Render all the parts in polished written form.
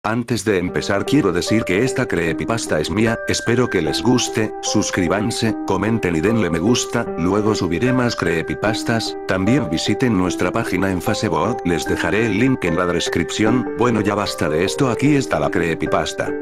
Antes de empezar quiero decir que esta creepypasta es mía, espero que les guste, suscríbanse, comenten y denle me gusta, luego subiré más creepypastas, también visiten nuestra página en Facebook, les dejaré el link en la descripción, bueno ya basta de esto, aquí está la creepypasta.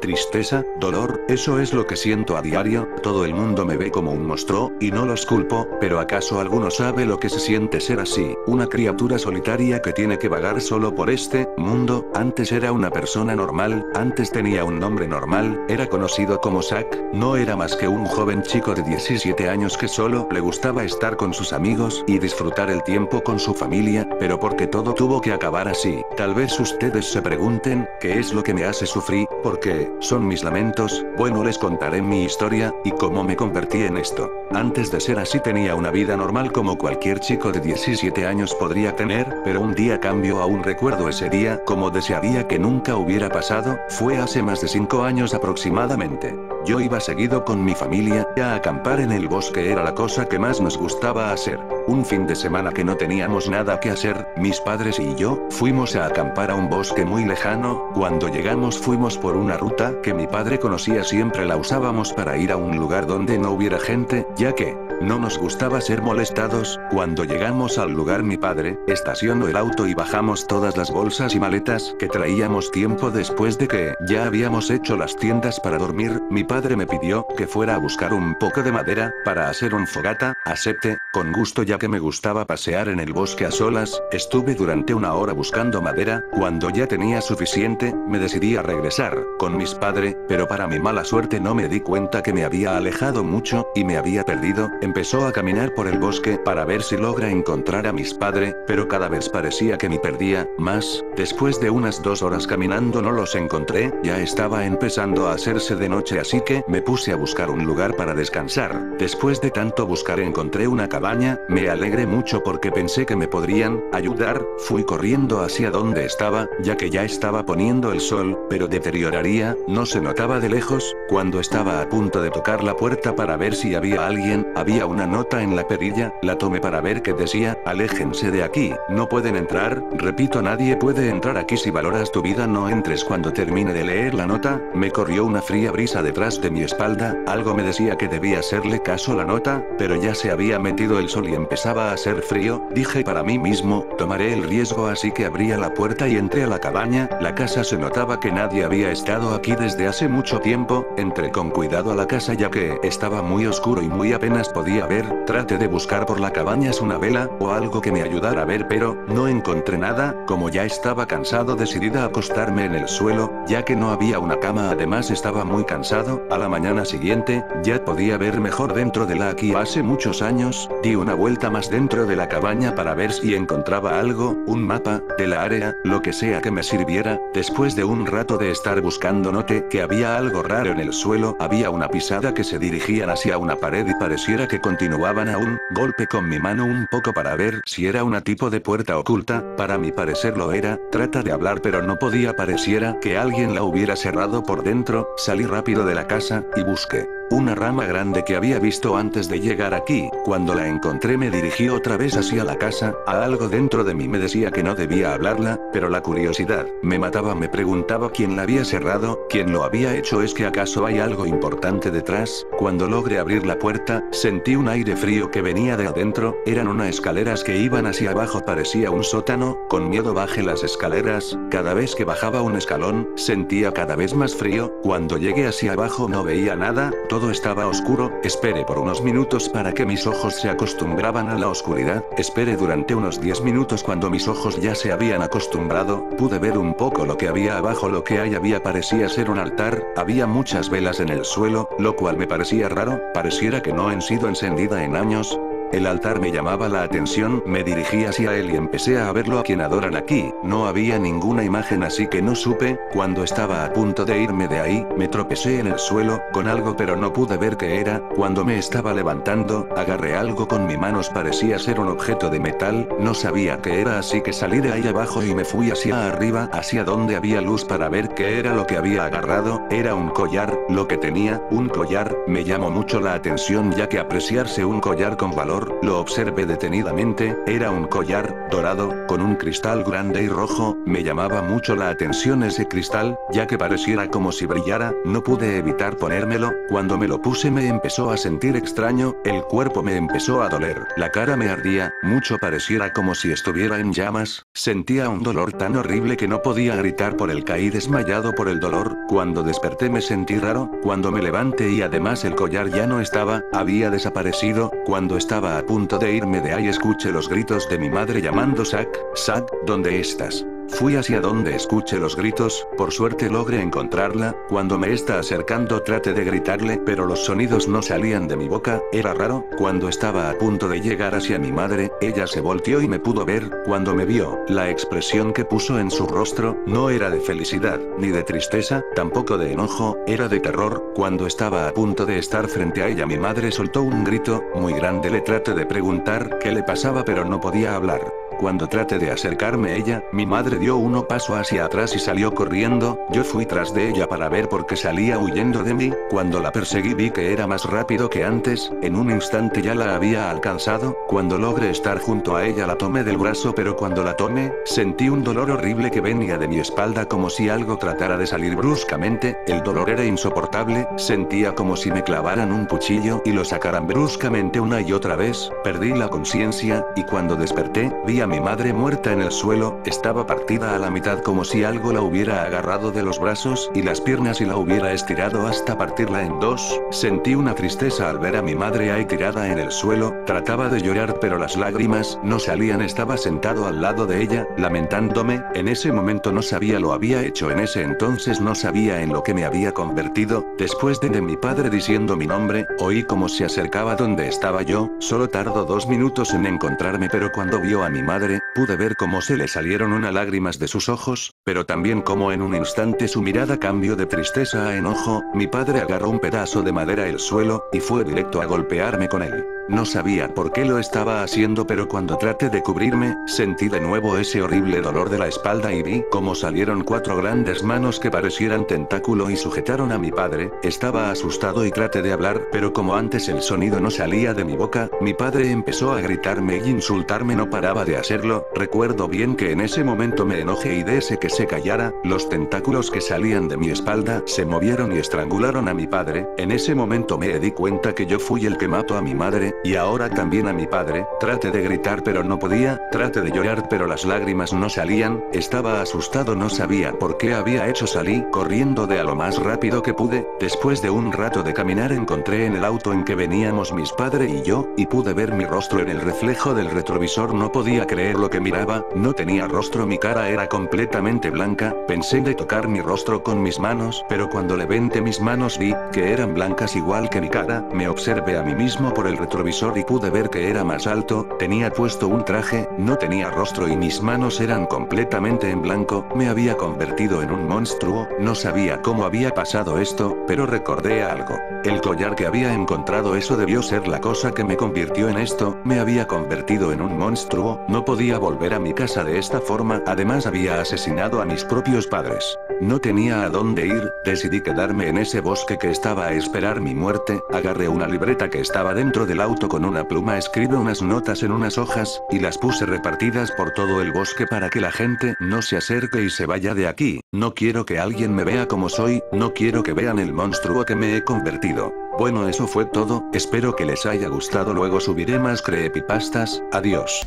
Tristeza, dolor, eso es lo que siento a diario, todo el mundo me ve como un monstruo, y no los culpo, pero ¿acaso alguno sabe lo que se siente ser así? Una criatura solitaria que tiene que vagar solo por este mundo. Antes era una persona normal, antes tenía un nombre normal, era conocido como Zack, no era más que un joven chico de 17 años que solo le gustaba estar con sus amigos y disfrutar el tiempo con su familia, pero porque todo tuvo que acabar así. Tal vez ustedes se pregunten, ¿qué es lo que me hace sufrir? ¿Por qué? ¿Son mis lamentos? Bueno, les contaré mi historia, y cómo me convertí en esto. Antes de ser así tenía una vida normal como cualquier chico de 17 años podría tener, pero un día cambió. Aún recuerdo ese día, como desearía que nunca hubiera pasado, fue hace más de 5 años aproximadamente. Yo iba seguido con mi familia, a acampar en el bosque era la cosa que más nos gustaba hacer. Un fin de semana que no teníamos nada que hacer, mis padres y yo, fuimos a acampar a un bosque muy lejano. Cuando llegamos fuimos por una ruta que mi padre conocía, siempre la usábamos para ir a un lugar donde no hubiera gente, ya que no nos gustaba ser molestados. Cuando llegamos al lugar mi padre estacionó el auto y bajamos todas las bolsas y maletas que traíamos. Tiempo después de que ya habíamos hecho las tiendas para dormir, mi padre me pidió que fuera a buscar un poco de madera para hacer un fogata. Acepté, con gusto, ya que me gustaba pasear en el bosque a solas. Estuve durante una hora buscando madera. Cuando ya tenía suficiente, me decidí a regresar con mis padres, pero para mi mala suerte no me di cuenta que me había alejado mucho, y me había perdido. Empezó a caminar por el bosque para ver si logra encontrar a mis padres, pero cada vez parecía que me perdía más. Después de unas 2 horas caminando no los encontré, ya estaba empezando a hacerse de noche, así que me puse a buscar un lugar para descansar. Después de tanto buscar encontré una cabaña, me alegré mucho porque pensé que me podrían ayudar. Fui corriendo hacia donde estaba, ya que ya estaba poniendo el sol, pero deterioraría, no se notaba de lejos. Cuando estaba a punto de tocar la puerta para ver si había alguien, había una nota en la perilla, la tomé para ver qué decía: aléjense de aquí, no pueden entrar, repito, nadie puede entrar aquí, si valoras tu vida no entres. Cuando terminé de leer la nota, me corrió una fría brisa detrás de mi espalda, algo me decía que debía hacerle caso a la nota, pero ya se había metido el sol y empezaba a hacer frío. Dije para mí mismo, tomaré el riesgo, así que abrí la puerta y entré a la cabaña. La casa se notaba que nadie había estado aquí desde hace mucho tiempo. Entré con cuidado a la casa ya que estaba muy oscuro y muy apenas podía ver. Traté de buscar por la cabaña una vela o algo que me ayudara a ver, pero no encontré nada. Como ya estaba cansado decidí acostarme en el suelo, ya que no había una cama, además estaba muy cansado. A la mañana siguiente, ya podía ver mejor dentro de la aquí hace muchos años. Di una vuelta más dentro de la cabaña para ver si encontraba algo, un mapa de la área, lo que sea que me sirviera. Después de un rato de estar buscando noté que había algo raro en el suelo, había una pisada que se dirigían hacia una pared y pareciera que continuaban aún. Golpeé con mi mano un poco para ver si era una tipo de puerta oculta, para mi parecer lo era. Trata de hablar pero no podía, pareciera que alguien la hubiera cerrado por dentro. Salí rápido de la casa, y busqué una rama grande que había visto antes de llegar aquí. Cuando la encontré me dirigí otra vez hacia la casa. A algo dentro de mí me decía que no debía hablarla, pero la curiosidad me mataba. Me preguntaba quién la había cerrado, quién lo había hecho. ¿Es que acaso hay algo importante detrás? Cuando logré abrir la puerta, sentí un aire frío que venía de adentro. Eran unas escaleras que iban hacia abajo, parecía un sótano. Con miedo bajé las escaleras. Cada vez que bajaba un escalón, sentía cada vez más frío. Cuando llegué hacia abajo no veía nada, todo estaba oscuro. Esperé por unos minutos para que mis ojos se acostumbraban a la oscuridad. Esperé durante unos 10 minutos. Cuando mis ojos ya se habían acostumbrado, pude ver un poco lo que había abajo. Lo que había parecía ser un altar, había muchas velas en el suelo, lo cual me parecía raro, pareciera que no han sido encendida en años. El altar me llamaba la atención, me dirigí hacia él y empecé a verlo. A quien adoran aquí. No había ninguna imagen, así que no supe. Cuando estaba a punto de irme de ahí, me tropecé en el suelo con algo, pero no pude ver qué era. Cuando me estaba levantando, agarré algo con mis manos, parecía ser un objeto de metal, no sabía qué era, así que salí de ahí abajo y me fui hacia arriba, hacia donde había luz, para ver qué era lo que había agarrado. Era un collar, lo que tenía, un collar. Me llamó mucho la atención, ya que apreciarse un collar con valor dolor, lo observé detenidamente, era un collar, dorado, con un cristal grande y rojo, me llamaba mucho la atención ese cristal, ya que pareciera como si brillara, no pude evitar ponérmelo, cuando me lo puse me empezó a sentir extraño, el cuerpo me empezó a doler, la cara me ardía, mucho pareciera como si estuviera en llamas, sentía un dolor tan horrible que no podía gritar por él, caí desmayado por el dolor, cuando desperté me sentí raro, cuando me levanté y además el collar ya no estaba, había desaparecido, cuando estaba a punto de irme de ahí escuché los gritos de mi madre llamando Zack, Zack, ¿dónde estás? Fui hacia donde escuché los gritos, por suerte logré encontrarla, cuando me está acercando traté de gritarle pero los sonidos no salían de mi boca, era raro, cuando estaba a punto de llegar hacia mi madre, ella se volteó y me pudo ver, cuando me vio, la expresión que puso en su rostro, no era de felicidad, ni de tristeza, tampoco de enojo, era de terror, cuando estaba a punto de estar frente a ella mi madre soltó un grito, muy grande le traté de preguntar qué le pasaba pero no podía hablar. Cuando traté de acercarme a ella, mi madre dio uno paso hacia atrás y salió corriendo, yo fui tras de ella para ver por qué salía huyendo de mí, cuando la perseguí vi que era más rápido que antes, en un instante ya la había alcanzado, cuando logré estar junto a ella la tomé del brazo pero cuando la tomé, sentí un dolor horrible que venía de mi espalda como si algo tratara de salir bruscamente, el dolor era insoportable, sentía como si me clavaran un cuchillo y lo sacaran bruscamente una y otra vez, perdí la conciencia, y cuando desperté, vi a mi madre muerta en el suelo, estaba partida a la mitad como si algo la hubiera agarrado de los brazos y las piernas y la hubiera estirado hasta partirla en dos, sentí una tristeza al ver a mi madre ahí tirada en el suelo, trataba de llorar pero las lágrimas no salían, estaba sentado al lado de ella, lamentándome, en ese momento no sabía lo había hecho en ese entonces no sabía en lo que me había convertido, después de mi padre diciendo mi nombre, oí como se acercaba donde estaba yo, solo tardó 2 minutos en encontrarme pero cuando vio a mi madre, pude ver cómo se le salieron unas lágrimas de sus ojos, pero también como en un instante su mirada cambió de tristeza a enojo, mi padre agarró un pedazo de madera del suelo, y fue directo a golpearme con él. No sabía por qué lo estaba haciendo pero cuando traté de cubrirme, sentí de nuevo ese horrible dolor de la espalda y vi cómo salieron 4 grandes manos que parecieran tentáculo y sujetaron a mi padre, estaba asustado y traté de hablar pero como antes el sonido no salía de mi boca, mi padre empezó a gritarme y insultarme no paraba de hacerlo, recuerdo bien que en ese momento me enojé y deseé que se callara, los tentáculos que salían de mi espalda se movieron y estrangularon a mi padre, en ese momento me di cuenta que yo fui el que mató a mi madre, y ahora también a mi padre, traté de gritar pero no podía, traté de llorar pero las lágrimas no salían, estaba asustado no sabía por qué había hecho salí corriendo de a lo más rápido que pude, después de un rato de caminar encontré en el auto en que veníamos mis padre y yo, y pude ver mi rostro en el reflejo del retrovisor no podía creer lo que miraba, no tenía rostro mi cara era completamente blanca, pensé de tocar mi rostro con mis manos pero cuando levanté mis manos vi que eran blancas igual que mi cara, me observé a mí mismo por el retrovisor y pude ver que era más alto, tenía puesto un traje, no tenía rostro y mis manos eran completamente en blanco, me había convertido en un monstruo, no sabía cómo había pasado esto, pero recordé algo. El collar que había encontrado eso debió ser la cosa que me convirtió en esto, me había convertido en un monstruo, no podía volver a mi casa de esta forma, además había asesinado a mis propios padres. No tenía a dónde ir, decidí quedarme en ese bosque que estaba a esperar mi muerte, agarré una libreta que estaba dentro del auto con una pluma escribí unas notas en unas hojas, y las puse repartidas por todo el bosque para que la gente no se acerque y se vaya de aquí, no quiero que alguien me vea como soy, no quiero que vean el monstruo que me he convertido. Bueno eso fue todo, espero que les haya gustado luego subiré más creepypastas, adiós.